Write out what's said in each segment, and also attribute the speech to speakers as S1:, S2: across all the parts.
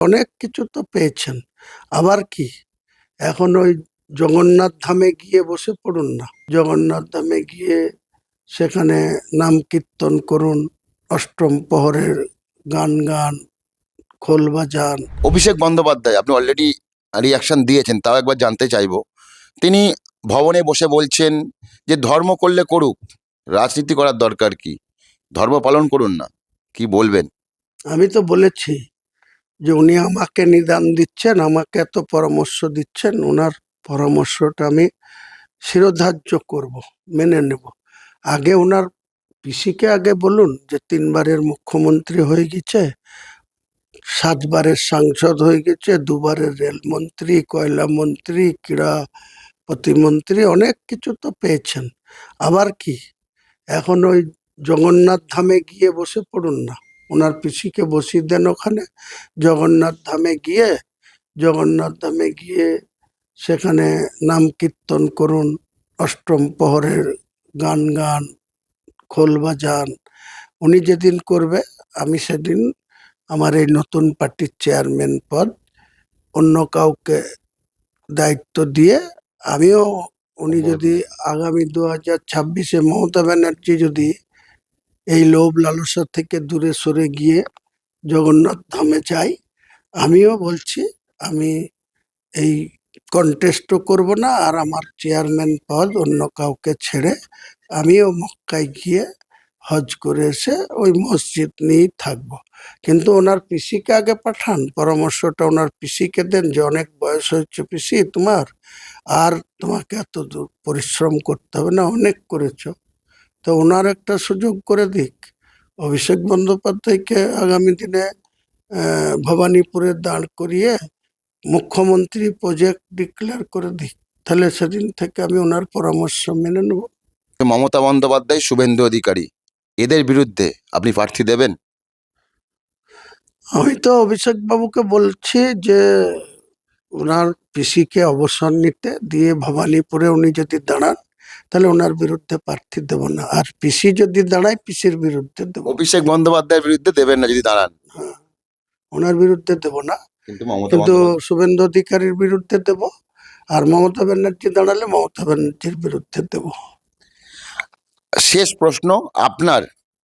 S1: অনেক কিছু তো পেয়েছেন। আবার কি এখন ওই জগন্নাথ ধামে গিয়ে বসে পড়ুন না। জগন্নাথ ধামে গিয়ে সেখানে নাম কীর্তন করুন, অষ্টম প্রহরের গান, খোল বাজান।
S2: অভিষেক বন্দ্যোপাধ্যায় আপনি অলরেডি রিয়াকশন দিয়েছেন, তাও একবার জানতে চাইবো। তিনি ভবনে বসে বলছেন যে ধর্ম করলে করুক, রাজনীতি করার দরকার কি, ধর্ম পালন করুন না। কি বলবেন?
S1: আমি তো বলেছি যে উনি আমাকে নিদান দিচ্ছেন, আমাকে এত পরামর্শ দিচ্ছেন, ওনার পরামর্শটা আমি শিরোধার্য করব, মেনে নেব। আগে ওনার পিসিকে আগে বলুন যে 3 বারের মুখ্যমন্ত্রী হয়ে গেছে, 7 বারের সাংসদ হয়ে গেছে, 2 বারের রেলমন্ত্রী, কয়লা মন্ত্রী, ক্রীড়া প্রতিমন্ত্রী, অনেক কিছু তো পেয়েছেন। আবার কি এখন ওই জগন্নাথ ধামে গিয়ে বসে পড়ুন না। ওনার পিসিকে বসিয়ে দেন ওখানে। জগন্নাথ ধামে গিয়ে সেখানে নাম কীর্তন করুন, অষ্টম প্রহরের গান, খোল বাজান। উনি যেদিন করবে আমি সেদিন আমার এই নতুন পার্টির চেয়ারম্যান পদ অন্য কাউকে দায়িত্ব দিয়ে আমিও, উনি যদি আগামী 2026-এ মমতা ব্যানার্জি যদি এই লোভ লালসা থেকে দূরে সরে গিয়ে জগন্নাথ ধামে যাই, আমিও বলছি আমি এই কন্টেস্টও করব না, আর আমার চেয়ারম্যান পদ অন্য কাউকে ছেড়ে আমিও মক্কায় গিয়ে হজ করে এসে ওই মসজিদ নিয়েই থাকবো। কিন্তু ওনার পিসিকে আগে পাঠান, পরামর্শটা ওনার পিসিকে দেন যে অনেক বয়স হয়েছে পিসি তোমার, আর তোমাকে এত দূর পরিশ্রম করতে হবে না, অনেক করেছো। তো ওনার একটা সুযোগ করে দিক। অভিষেক বন্দ্যোপাধ্যায়কে আগামী দিনে ভবানীপুরে দাঁড় করিয়ে মুখ্যমন্ত্রী প্রজেক্ট ডিক্লেয়ার করে দিক, তাহলে সেদিন থেকে আমি ওনার পরামর্শ মেনে নেব।
S2: মমতা বন্দ্যোপাধ্যায়, শুভেন্দু অধিকারী, এদের বিরুদ্ধে আপনি প্রার্থী দেবেন?
S1: আমি তো অভিষেক বাবুকে বলছি যে ওনার পিসিকে অবসর নিতে দিয়ে ভবানীপুরে উনি যদি দাঁড়ান তাহলে ওনার বিরুদ্ধে প্রার্থী দেব না, আর পিসি যদি দাঁড়ায় পিসির বিরুদ্ধে দেব।
S2: অভিষেক বন্দ্যোপাধ্যায়ের বিরুদ্ধে দেবেন না যদি দাঁড়ান?
S1: হ্যাঁ, ওনার বিরুদ্ধে দেব না,
S2: কিন্তু
S1: কিন্তু শুভেন্দু অধিকারীর বিরুদ্ধে দেব, আর মমতা ব্যানার্জি দাঁড়ালে মমতা ব্যানার্জির বিরুদ্ধে দেব।
S2: শেষ প্রশ্ন আপনার,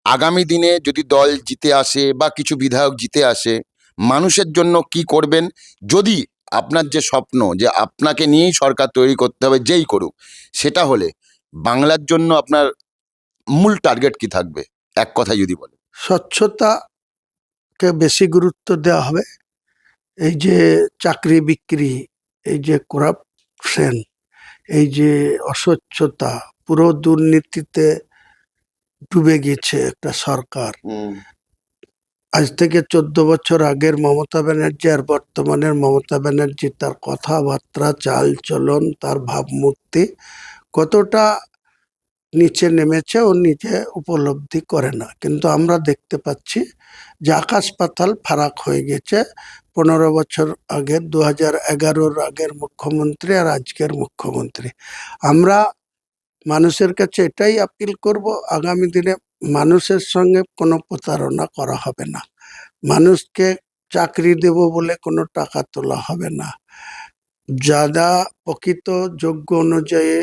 S2: আগামী দিনে যদি দল জিতে আসে বা কিছু বিধায়ক জিতে আসে, মানুষের জন্য কি করবেন? যদি আপনার যে স্বপ্ন যে আপনাকে নিয়েই সরকার তৈরি করতে হবে যেই করুক, সেটা হলে বাংলার জন্য আপনার মূল টার্গেট কি থাকবে, এক কথায় যদি বলেন?
S1: স্বচ্ছতাকে বেশি গুরুত্ব দেওয়া হবে। এই যে চাকরি বিক্রি, এই যে করাপশন, এই যে অস্বচ্ছতা, পুরো দুর্নীতিতে ডুবে গেছে একটা সরকার। আজ থেকে 14 বছর আগের মমতা ব্যানার্জি আর বর্তমানের মমতা ব্যানার্জি, তার কথাবার্তা, চাল চলন, তার ভাবমূর্তি কতটা নিচে নেমেছে ও নিজে উপলব্ধি করে না, কিন্তু আমরা দেখতে পাচ্ছি যে আকাশ পাতাল ফারাক হয়ে গেছে 15 বছর আগের, 2011-র আগের মুখ্যমন্ত্রী আর আজকের মুখ্যমন্ত্রী। আমরা মানুষের কাছে এটাই আপিল করব, আগামী দিনে মানুষের সঙ্গে কোনো প্রতারণা করা হবে না, মানুষকে চাকরি দেব বলে কোনো টাকা তোলা হবে না, যারা প্রকৃত যোগ্য অনুযায়ী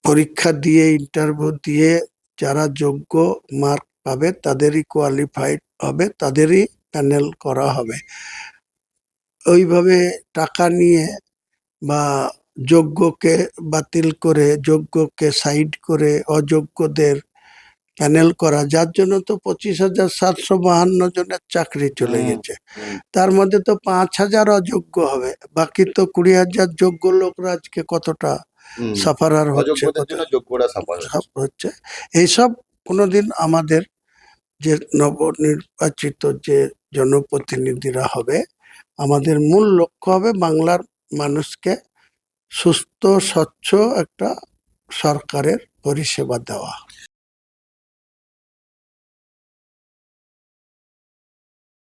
S1: পরীক্ষা দিয়ে ইন্টারভিউ দিয়ে যারা যোগ্য মার্ক পাবে তাদেরই কোয়ালিফাইড হবে, তাদেরই প্যানেল করা হবে। ওইভাবে টাকা নিয়ে বা যোগ্যকে বাতিল করে যোগ্যকে সাইড করে অযোগ্যদের প্যানেল করা, যার জন্য তো 25,752 জনের চাকরি চলে গেছে। তার মধ্যে তো 5,000 অযোগ্য হবে, বাকি তো 20,000 যোগ্য লোকরা আজকে কতটা সাফারার হচ্ছে। এইসব কোনোদিন আমাদের যে নবনির্বাচিত যে জনপ্রতিনিধিরা হবে, আমাদের মূল লক্ষ্য হবে বাংলার মানুষকে সুস্থ স্বচ্ছ একটা সরকারের পরিষেবা দেওয়া।